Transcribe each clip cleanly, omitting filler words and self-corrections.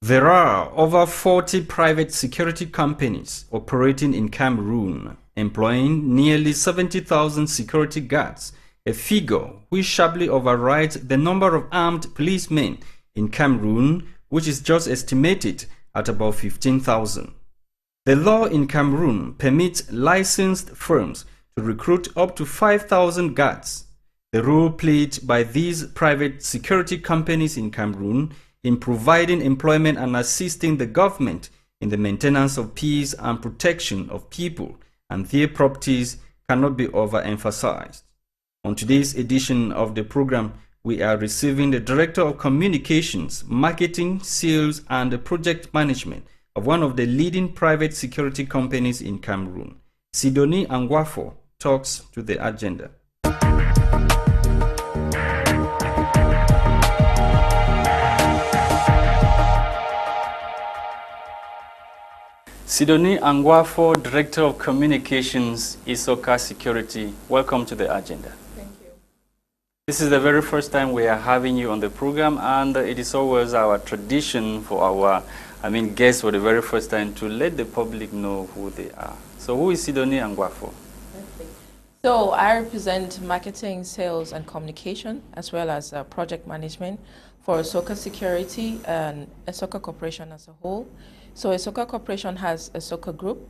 There are over 40 private security companies operating in Cameroon, employing nearly 70,000 security guards, a figure which sharply overrides the number of armed policemen in Cameroon, which is just estimated at about 15,000. The law in Cameroon permits licensed firms to recruit up to 5,000 guards. The role played by these private security companies in Cameroon in providing employment and assisting the government in the maintenance of peace and protection of people and their properties cannot be overemphasized. On today's edition of the program, we are receiving the Director of Communications, Marketing, Sales and Project Management of one of the leading private security companies in Cameroon. Sidonie Angwafo talks to the agenda. Sidonie Angwafo, Director of Communications, Essoka Security. Welcome to the agenda. Thank you. This is the very first time we are having you on the program, and it is always our tradition for our guests for the very first time to let the public know who they are. So who is Sidonie Angwafo? So I represent marketing, sales and communication, as well as project management for Essoka Security and Essoka Corporation as a whole. So Essoka Corporation has Essoka Group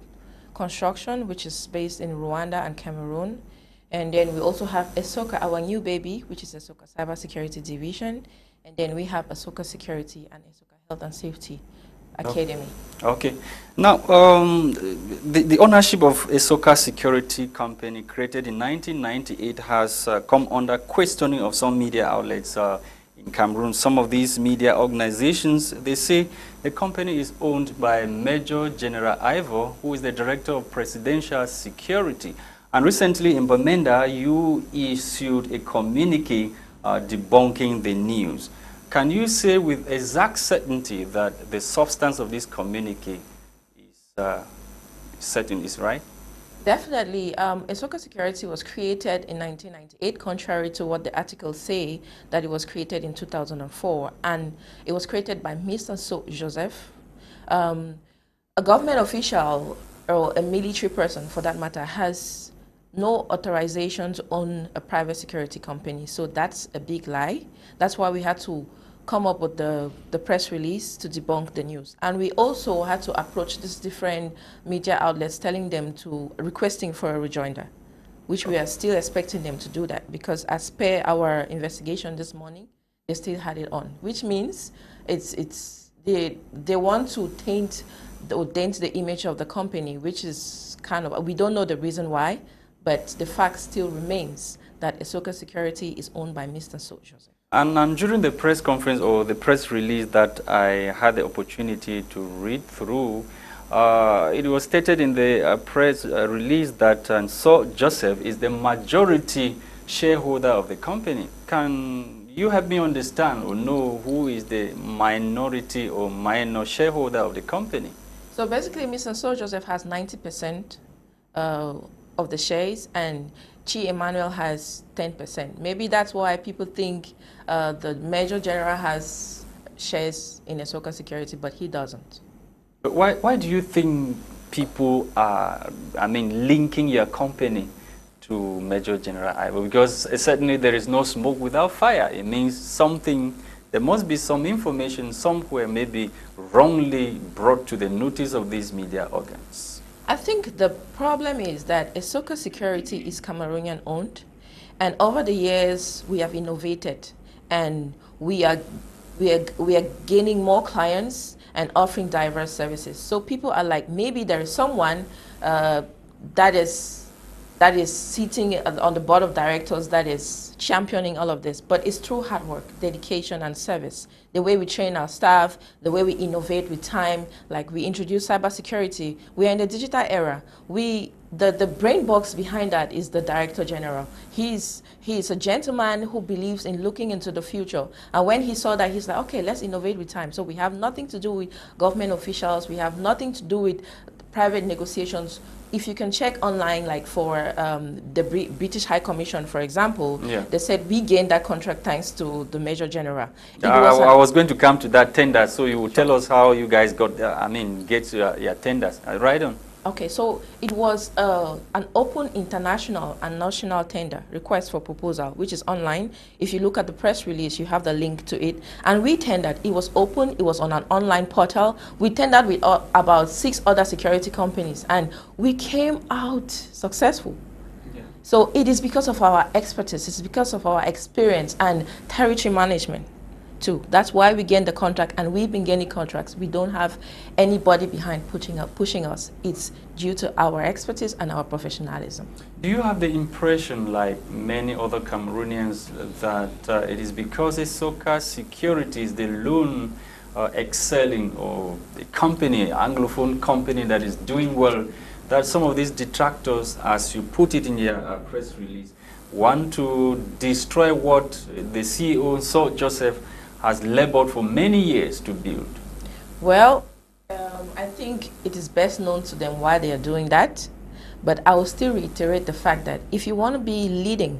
Construction, which is based in Rwanda and Cameroon. And then we also have Essoka, our new baby, which is Essoka Cybersecurity Division. And then we have Essoka Security and Essoka Health and Safety Academy. Okay. Now, the ownership of Essoka Security Company, created in 1998, has come under questioning of some media outlets in Cameroon. Some of these media organizations, they say the company is owned by Major General Ivor, who is the Director of Presidential Security. And recently in Bamenda, you issued a communique debunking the news. Can you say with exact certainty that the substance of this communique is certain, is right? Definitely. Essoka Security was created in 1998, contrary to what the articles say, that it was created in 2004. And it was created by Mr. Joseph, a government official or a military person, for that matter, has no authorization to own a private security company. So that's a big lie. That's why we had to come up with the press release to debunk the news. And we also had to approach these different media outlets, telling them to, requesting for a rejoinder, which we are still expecting them to do that, because as per our investigation this morning, they still had it on, which means they want to taint the image of the company, which is kind of, we don't know the reason why, but the fact still remains that Essoka Security is owned by Mr. Joseph. And during the press conference or the press release that I had the opportunity to read through, it was stated in the press release that Joseph is the majority shareholder of the company. Can you help me understand or know who is the minority or minor shareholder of the company? So basically, Mr. Joseph has 90% of the shares, and Chi Emmanuel has 10%. Maybe that's why people think the Major General has shares in Essoka Security, but he doesn't. But why do you think people are, linking your company to Major General Ivor? Because certainly there is no smoke without fire. It means something, there must be some information somewhere maybe wrongly brought to the notice of these media organs. I think the problem is that Essoka Security is Cameroonian owned, and over the years we have innovated, and we are gaining more clients and offering diverse services. So people are like, maybe there is someone that is sitting on the board of directors that is championing all of this, but it's through hard work, dedication, and service. The way we train our staff, the way we innovate with time, like we introduce cybersecurity. We are in the digital era. The brain box behind that is the Director General. He's a gentleman who believes in looking into the future. And when he saw that, he's like, okay, let's innovate with time. So we have nothing to do with government officials. We have nothing to do with private negotiations. if you can check online, like for the British High Commission, for example, Yeah. they said we gained that contract thanks to the Major General. I was going to come to that tender, so you will tell us how you guys got, get your tenders. Right on. Okay, so it was an open international and national tender request for proposal, which is online. If you look at the press release, you have the link to it. And we tendered. It was open. It was on an online portal. We tendered with about 6 other security companies, and we came out successful. Yeah. So it is because of our expertise. It's because of our experience and territory management too. That's why we gained the contract, and we've been gaining contracts. We don't have anybody behind pushing us. It's due to our expertise and our professionalism. Do you have the impression, like many other Cameroonians, that it is because Essoka Security is the lone excelling or the company, Anglophone company that is doing well, that some of these detractors, as you put it in your press release, want to destroy what the CEO, Sir Joseph, has labored for many years to build? Well, I think it is best known to them why they are doing that. But I will still reiterate the fact that if you want to be leading,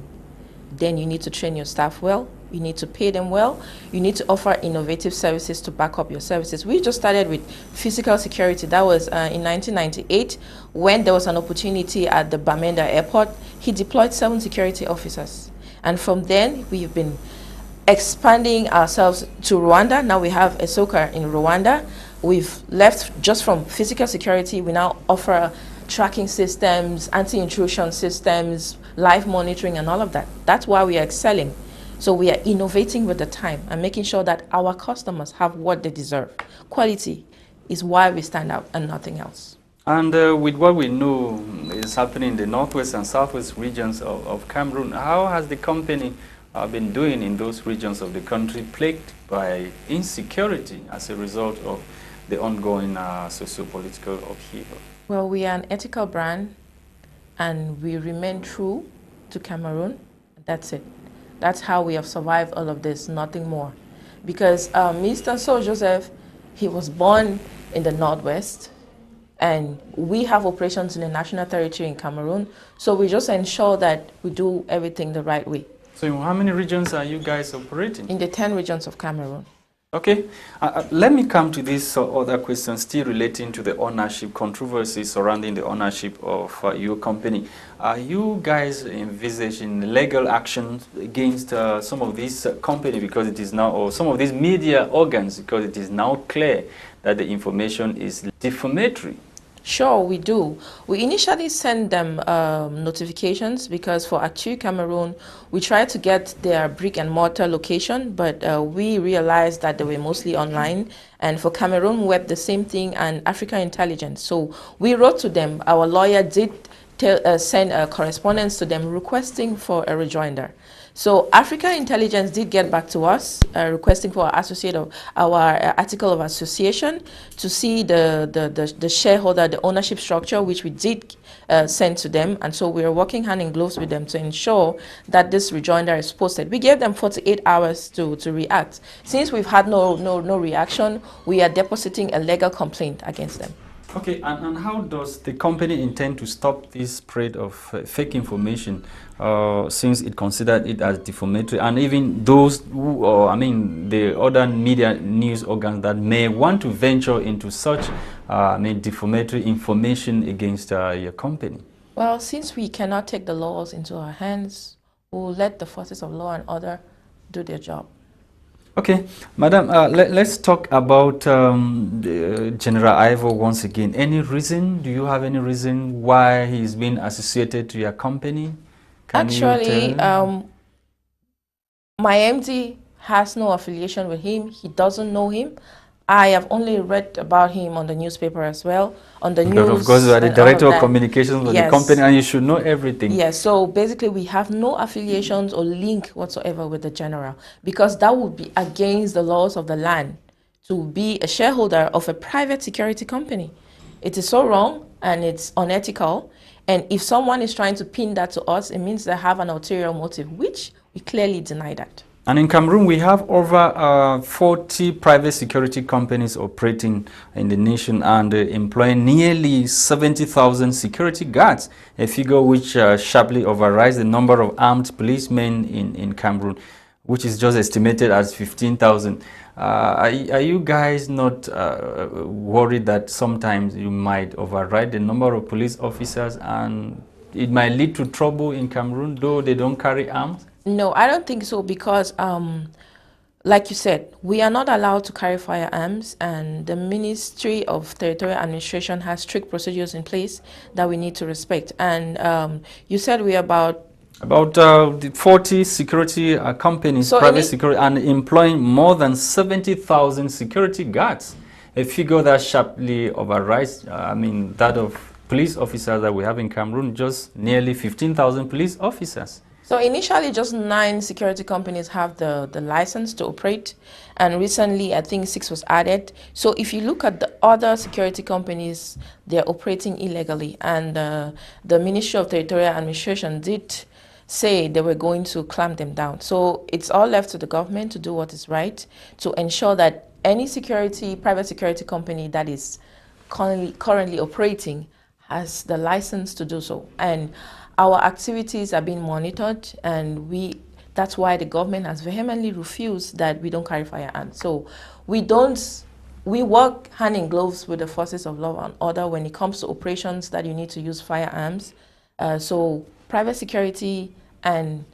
then you need to train your staff well. You need to pay them well. You need to offer innovative services to back up your services. We just started with physical security. That was in 1998 when there was an opportunity at the Bamenda airport. He deployed 7 security officers. And from then, we've been expanding ourselves to Rwanda. Now we have Essoka in Rwanda. We've left just from physical security. We now offer tracking systems, anti-intrusion systems, live monitoring, and all of that. That's why we are excelling. So we are innovating with the time and making sure that our customers have what they deserve. Quality is why we stand out and nothing else. And with what we know is happening in the northwest and southwest regions of Cameroon, how has the company been doing in those regions of the country plagued by insecurity as a result of the ongoing socio-political upheaval? Well, we are an ethical brand and we remain true to Cameroon. That's it. That's how we have survived all of this, nothing more. Because Mr. Sir Joseph, he was born in the northwest, and we have operations in the national territory in Cameroon. So we just ensure that we do everything the right way. So in how many regions are you guys operating? In the 10 regions of Cameroon. Okay, let me come to this other question still relating to the ownership controversy surrounding the ownership of your company. Are you guys envisaging legal action against some of these companies because it is now, or some of these media organs because it is now clear that the information is defamatory? Sure, we do. We initially sent them notifications because for Actu Cameroon, we tried to get their brick and mortar location, but we realized that they were mostly online. And for Cameroon Web, the same thing, and Africa Intelligence. So we wrote to them. Our lawyer did send a correspondence to them requesting for a rejoinder. So Africa Intelligence did get back to us requesting for our article of association to see the shareholder, the ownership structure, which we did send to them. And so we are working hand in gloves with them to ensure that this rejoinder is posted. We gave them 48 hours to react. Since we've had no reaction, we are depositing a legal complaint against them. Okay, and how does the company intend to stop this spread of fake information since it considered it as defamatory, and even those who, the other media news organs that may want to venture into such defamatory information against your company? Well, since we cannot take the laws into our hands, we'll let the forces of law and order do their job. Okay, Madam, let's talk about General Ivo once again. Any reason? Do you have any reason why he's been associated to your company? Actually, my MD has no affiliation with him. He doesn't know him. I have only read about him on the newspaper as well, on the news. But of course, you are the director of communications of the company, and you should know everything. Yes, so basically we have no affiliations or link whatsoever with the general, because that would be against the laws of the land to be a shareholder of a private security company. It is so wrong and it's unethical. And if someone is trying to pin that to us, it means they have an ulterior motive, which we clearly deny that. And in Cameroon, we have over 40 private security companies operating in the nation and employing nearly 70,000 security guards, a figure which sharply overrides the number of armed policemen in Cameroon, which is just estimated as 15,000. Are you guys not worried that sometimes you might override the number of police officers and it might lead to trouble in Cameroon, though they don't carry arms? No, I don't think so because, like you said, we are not allowed to carry firearms, and the Ministry of Territorial Administration has strict procedures in place that we need to respect. And you said we are about 40 security companies, so private security, and employing more than 70,000 security guards, a figure that sharply overrides, that of police officers that we have in Cameroon, just nearly 15,000 police officers. So initially, just 9 security companies have the license to operate, and recently, I think 6 was added. So if you look at the other security companies, they're operating illegally, and the Ministry of Territorial Administration did say they were going to clamp them down. So it's all left to the government to do what is right to ensure that any private security company that is currently operating has the license to do so. And our activities are being monitored, and that's why the government has vehemently refused that we don't carry firearms. So we work hand in gloves with the forces of law and order when it comes to operations that you need to use firearms. So private security and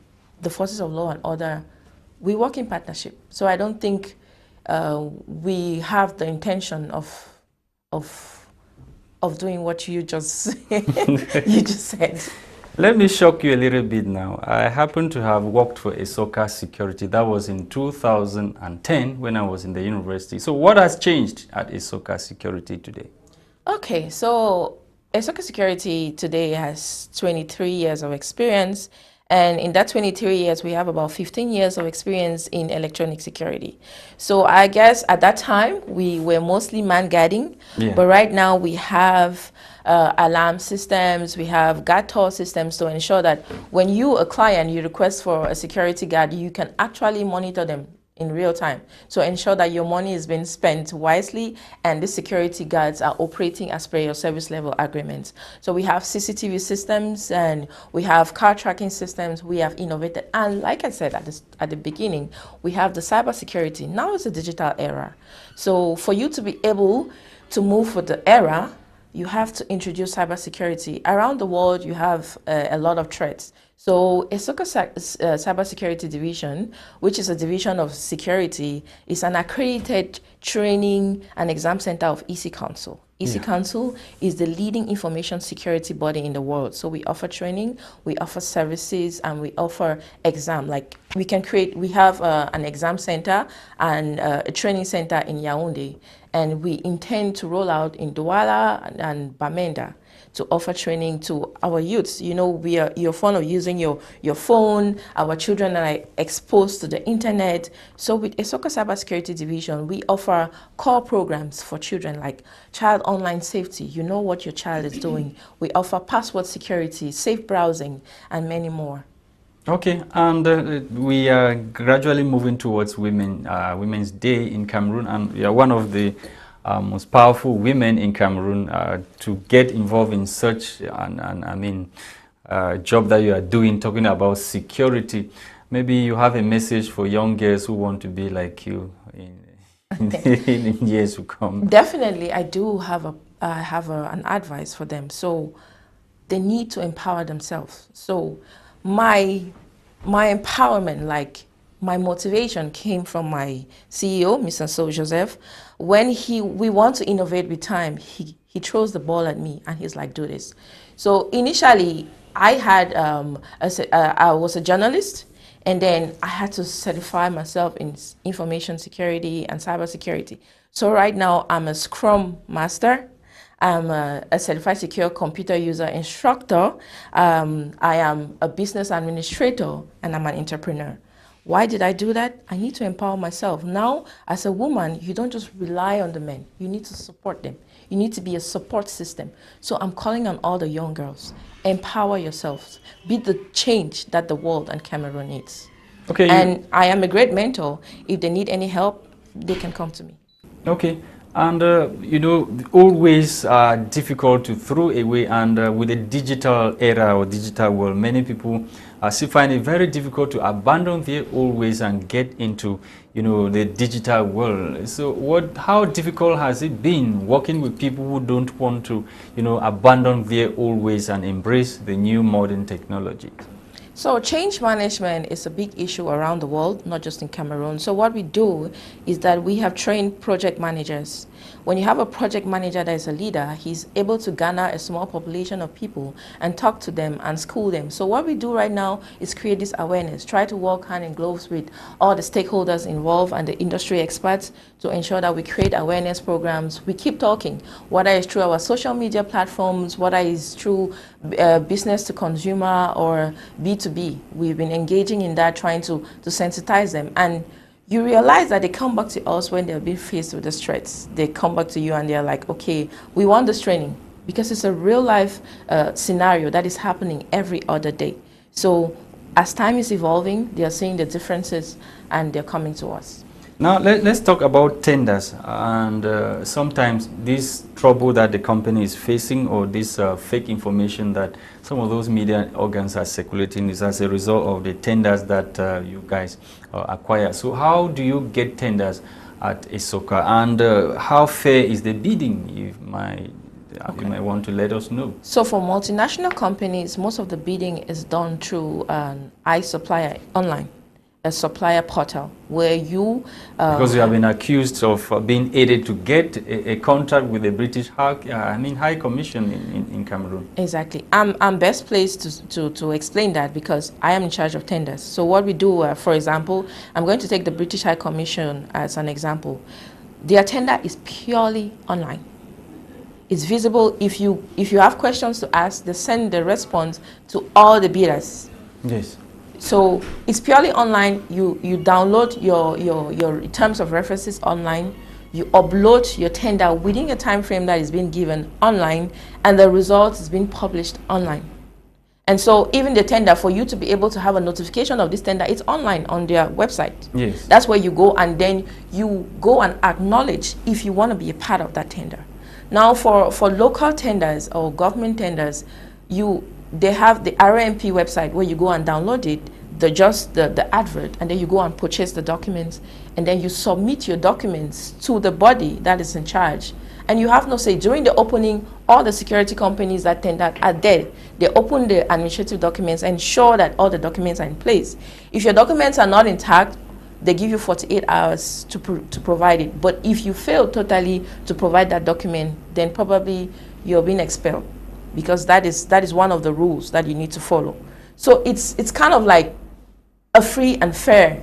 the forces of law and order, we work in partnership. So I don't think we have the intention of doing what you just you just said. Let me shock you a little bit now. I happen to have worked for Essoka Security. That was in 2010 when I was in the university. So what has changed at Essoka Security today? Okay, so Essoka Security today has 23 years of experience. And in that 23 years, we have about 15 years of experience in electronic security. So I guess at that time, we were mostly man guarding. Yeah. But right now, we have alarm systems, we have guard tower systems to ensure that when you, a client, you request for a security guard, you can actually monitor them in real time. So ensure that your money is being spent wisely and the security guards are operating as per your service level agreements. So we have CCTV systems and we have car tracking systems. We have innovated. And like I said at the beginning, we have the cyber security. Now it's a digital era. So for you to be able to move with the era, you have to introduce cybersecurity. Around the world, you have a lot of threats. So Essoka Cybersecurity Division, which is a division of security, is an accredited training and exam center of EC Council. EC Council is the leading information security body in the world. So we offer training, we offer services, and we offer exam. Like we have an exam center and a training center in Yaoundé. And we intend to roll out in Douala and Bamenda to offer training to our youths. You know, you're fond of using your phone. Our children are exposed to the internet. So with Essoka Cybersecurity Division, we offer core programs for children like child online safety. You know what your child is doing. We offer password security, safe browsing, and many more. Okay, and we are gradually moving towards Women's Day in Cameroon, and you are one of the most powerful women in Cameroon to get involved in such job that you are doing, talking about security. Maybe you have a message for young girls who want to be like you in years to come. Definitely, I do have an advice for them. So they need to empower themselves. So my empowerment, like my motivation, came from my CEO, Mr. Joseph. When we want to innovate with time, he throws the ball at me and he's like, do this. So initially, I was a journalist, and then I had to certify myself in information security and cybersecurity. So right now, I'm a Scrum Master. I'm a certified secure computer user instructor. I am a business administrator, and I'm an entrepreneur. Why did I do that? I need to empower myself. Now, as a woman, you don't just rely on the men. You need to support them. You need to be a support system. So I'm calling on all the young girls. Empower yourselves. Be the change that the world and Cameroon needs. Okay. And I am a great mentor. If they need any help, they can come to me. Okay. And old ways are difficult to throw away, and with the digital era or digital world, many people still find it very difficult to abandon their old ways and get into, the digital world. So how difficult has it been working with people who don't want to, abandon their old ways and embrace the new modern technology? So change management is a big issue around the world, not just in Cameroon. So what we do is that we have trained project managers. When you have a project manager that is a leader, he's able to garner a small population of people and talk to them and school them. So what we do right now is create this awareness, try to work hand in gloves with all the stakeholders involved and the industry experts to ensure that we create awareness programs. We keep talking, whether it's through our social media platforms, whether it's through business to consumer or B2B. We've been engaging in that, trying to sensitize them. And you realize that they come back to us when they're being faced with the threats. They come back to you and they're like, okay, we want this training, because it's a real life scenario that is happening every other day. So as time is evolving, they are seeing the differences and they're coming to us. Now let's talk about tenders, and sometimes this trouble that the company is facing, or this fake information that some of those media organs are circulating, is as a result of the tenders that you guys acquire. So how do you get tenders at Essoka, and how fair is the bidding? You might want to let us know. So for multinational companies, most of the bidding is done through an iSupplier online, a supplier portal where you... because you have been accused of being aided to get a contract with the British High Commission in Cameroon. Exactly. I'm best placed to explain that, because I am in charge of tenders. So what we do, for example, I'm going to take the British High Commission as an example. Their tender is purely online. It's visible. If you have questions to ask, they send the response to all the bidders. Yes. So it's purely online. You download your terms of references online. You upload your tender within a time frame that is being given online, and the result is being published online. And so even the tender, for you to be able to have a notification of this tender, it's online on their website. Yes. That's where you go, and then you go and acknowledge if you want to be a part of that tender. Now for local tenders or government tenders, they have the RMP website where you go and download it, the advert, and then you go and purchase the documents, and then you submit your documents to the body that is in charge. And you have no say. During the opening, all the security companies that tendered are there. They open the administrative documents and ensure that all the documents are in place. If your documents are not intact, they give you 48 hours to provide it. But if you fail totally to provide that document, then probably you're being expelled, because that is one of the rules that you need to follow. So it's kind of like a free and fair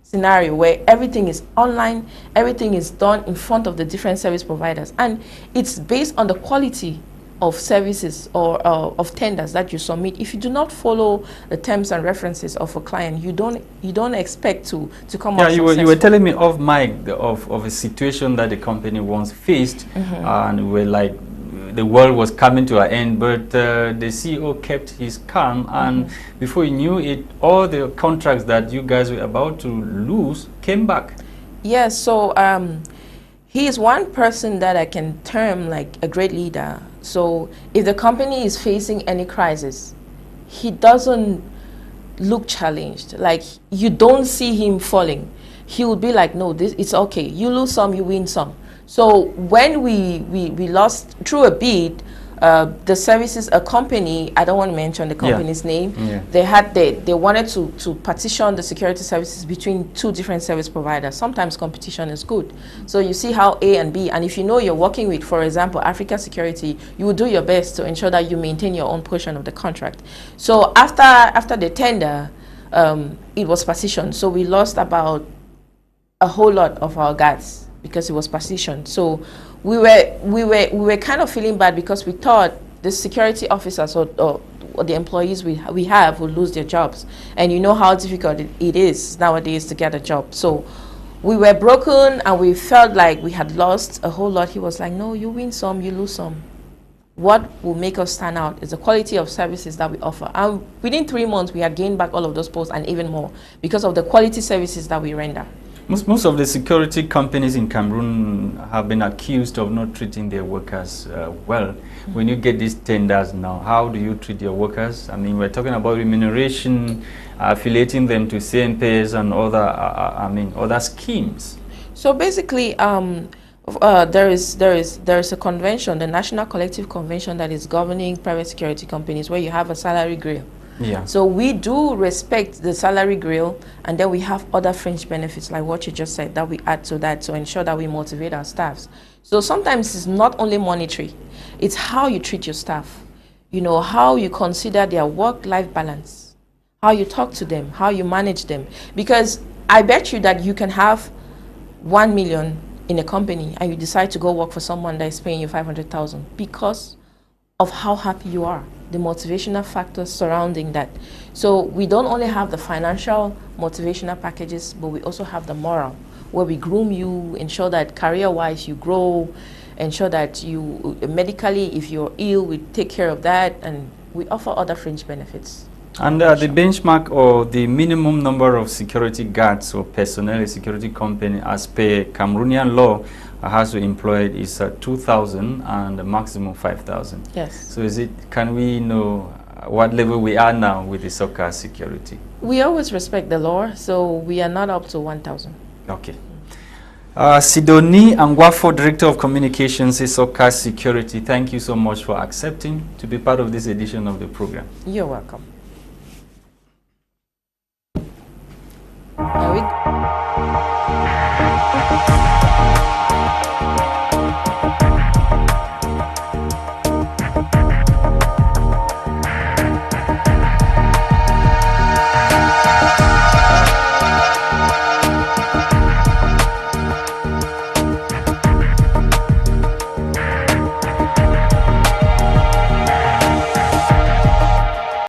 scenario where everything is online, everything is done in front of the different service providers, and it's based on the quality of services or of tenders that you submit. If you do not follow the terms and references of a client, you don't expect to come out successful. You were telling me off mic of a situation that the company once faced, and we're like, the world was coming to an end, but the CEO kept his calm, and before you knew it, all the contracts that you guys were about to lose came back. Yes, so he is one person that I can term like a great leader. So if the company is facing any crisis, he doesn't look challenged. Like, you don't see him falling. He will be like, no, it's okay. You lose some, you win some. So when we lost through a bid, the services, a company, I don't want to mention the company's name, they wanted to partition the security services between two different service providers. Sometimes competition is good. So you see how A and B, and if you know you're working with, for example, Africa Security, you will do your best to ensure that you maintain your own portion of the contract. So after the tender, it was partitioned. So we lost about a whole lot of our guards, because it was partitioned. So we were kind of feeling bad, because we thought the security officers or the employees we have will lose their jobs. And you know how difficult it is nowadays to get a job. So we were broken, and we felt like we had lost a whole lot. He was like, no, you win some, you lose some. what will make us stand out is the quality of services that we offer. And within 3 months, we had gained back all of those posts and even more because of the quality services that we render. Most of the security companies in Cameroon have been accused of not treating their workers well. When you get these tenders now, how do you treat your workers? I mean, we're talking about remuneration, affiliating them to CNPs and other schemes. So basically, there is a convention, the National Collective Convention, that is governing private security companies, where you have a salary grill. Yeah. So we do respect the salary grill, and then we have other fringe benefits like what you just said that we add to that to ensure that we motivate our staffs. So sometimes it's not only monetary, it's how you treat your staff, you know, how you consider their work-life balance, how you talk to them, how you manage them. Because I bet you that you can have 1 million in a company and you decide to go work for someone that is paying you 500,000 because of how happy you are, the motivational factors surrounding that. So we don't only have the financial motivational packages, but we also have the moral, where we groom you, ensure that career-wise you grow, ensure that you medically, if you're ill, we take care of that, and we offer other fringe benefits. And the benchmark or the minimum number of security guards or personnel a security company as per Cameroonian law has to employ is 2,000 and the maximum 5,000. Yes. So can we know what level we are now with the Essoka security? We always respect the law, so we are not up to 1,000. Okay. Sidoni Angwafo, Director of Communications, Essoka Security, thank you so much for accepting to be part of this edition of the program. You're welcome. Are we